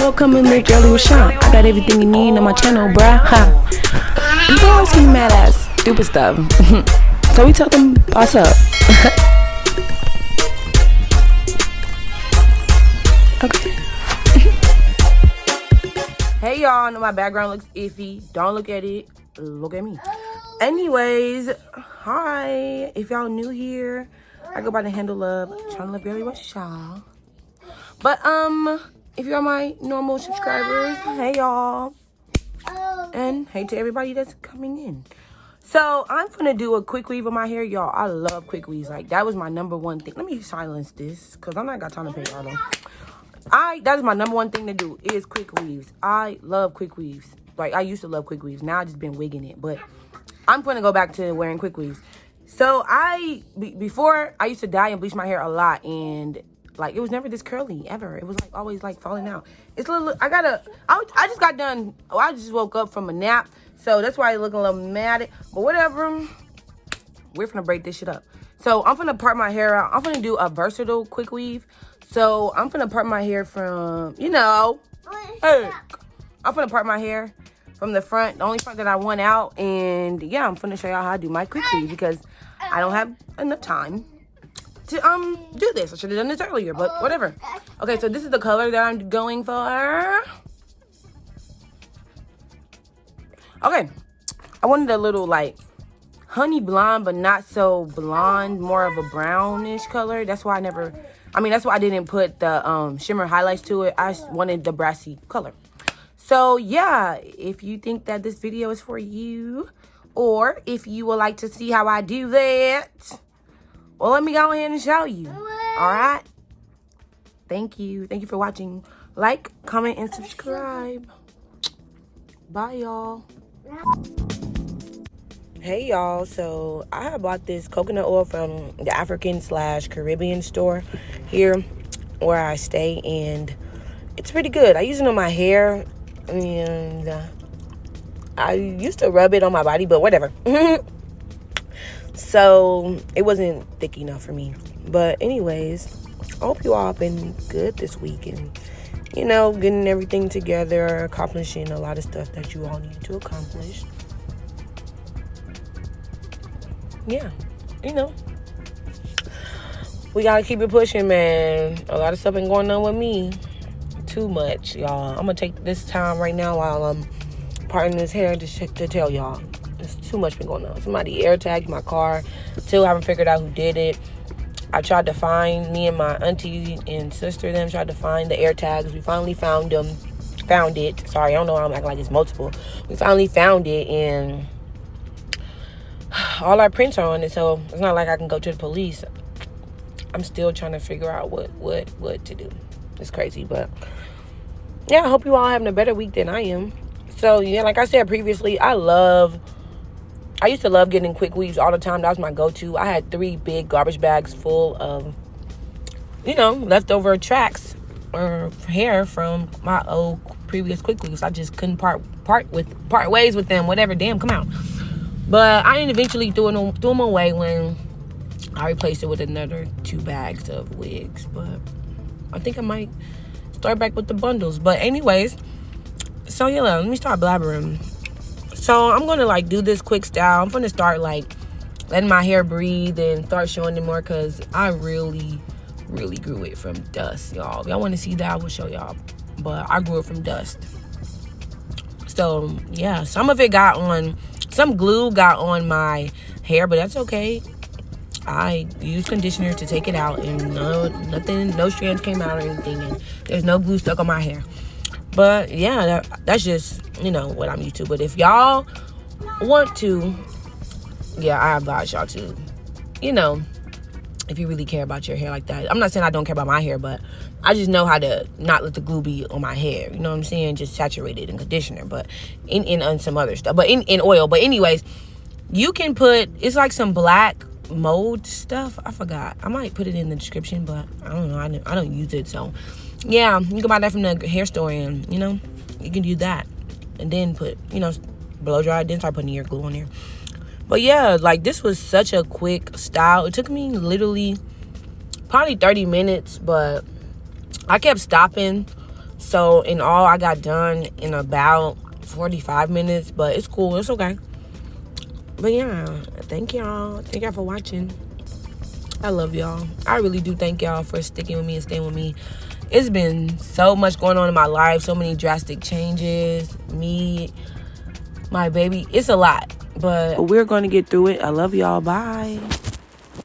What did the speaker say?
Welcome in Rich Early with Sean. I got everything you need on my channel, bruh. Ha. People always be mad at stupid stuff. So we tell them, what's up? Okay. Hey y'all, I know my background looks iffy. Don't look at it. Look at me. Anyways, hi. If y'all new here, I go by the handle of trying to live really with y'all. But if you're my normal subscribers, hey y'all. And hey to everybody that's coming in. So I'm gonna do a quick weave of my hair, y'all. I love quick weaves. Like, that was my #1 thing. Let me silence this because I'm not got time to pay y'all though. That is my #1 thing to do is quick weaves. I love quick weaves. Like, I used to love quick weaves. Now I just been wigging it. But I'm gonna go back to wearing quick weaves. So before I used to dye and bleach my hair a lot, and like, it was never this curly ever. It was like always like falling out. It's a little, I just got done. Oh, I just woke up from a nap. So that's why I look a little mad. But whatever. We're gonna break this shit up. So I'm gonna part my hair out. I'm gonna do a versatile quick weave. So I'm gonna part my hair from, hey, I'm gonna part my hair from the front, the only front that I want out. And yeah, I'm gonna show y'all how I do my quick weave because I don't have enough time to do this. I should have done this earlier, but whatever. Okay, so this is the color that I'm going for. Okay, I wanted a little like honey blonde, but not so blonde, more of a brownish color. That's why that's why I didn't put the shimmer highlights to it. I wanted the brassy color. So yeah, if you think that this video is for you, or if you would like to see how I do that, well, let me go ahead and show you. All right. Thank you for watching. Like, comment, and subscribe. Bye, y'all. Hey y'all, so I have bought this coconut oil from the African/Caribbean store here where I stay, and it's pretty good. I use it on my hair, and I used to rub it on my body, but whatever. So it wasn't thick enough for me. But anyways, I hope you all have been good this week, and getting everything together, accomplishing a lot of stuff that you all need to accomplish. Yeah, we gotta keep it pushing, man. A lot of stuff been going on with me. Too much, y'all. I'm gonna take this time right now while I'm parting this hair to tell y'all. There's too much been going on. Somebody air tagged my car. Still haven't figured out who did it. I tried to find, me and my auntie and sister, them tried to find the air tags. We finally found them. Found it. Sorry, I don't know why I'm acting like it's multiple. We finally found it, and all our prints are on it, so it's not like I can go to the police. I'm still trying to figure out what to do. It's crazy, but yeah, I hope you all having a better week than I am. So yeah, like I said previously, I used to love getting quick weaves all the time. That was my go-to. I had 3 big garbage bags full of, leftover tracks or hair from my old previous quick weaves. I just couldn't part ways with them. Whatever, damn, come out. But I eventually threw them away when I replaced it with another 2 bags of wigs. But I think I might start back with the bundles. But anyways, so yeah, let me start blabbering. So I'm going to do this quick style. I'm going to start letting my hair breathe and start showing it more because I really, really grew it from dust, y'all. If y'all want to see that, I will show y'all. But I grew it from dust. So yeah, some glue got on my hair, but that's okay. I used conditioner to take it out, and no strands came out or anything, and there's no glue stuck on my hair. But yeah, that's just, what I'm used to. But if y'all want to, yeah, I advise y'all to, if you really care about your hair like that. I'm not saying I don't care about my hair, but I just know how to not let the glue be on my hair. You know what I'm saying? Just saturate it in conditioner, but in some other stuff, but in oil. But anyways, you can put, it's like some black mold stuff. I forgot. I might put it in the description, but I don't know. I don't use it, so yeah, you can buy that from the hair store, and you can do that, and then put blow dry, then start putting your glue on there. But yeah, this was such a quick style. It took me literally probably 30 minutes, but I kept stopping So in all, I got done in about 45 minutes, but it's cool. It's okay. But yeah, thank y'all. Thank y'all for watching. I love y'all. I really do thank y'all for sticking with me and staying with me. It's been so much going on in my life, so many drastic changes. Me, my baby, it's a lot. But we're going to get through it. I love y'all. Bye.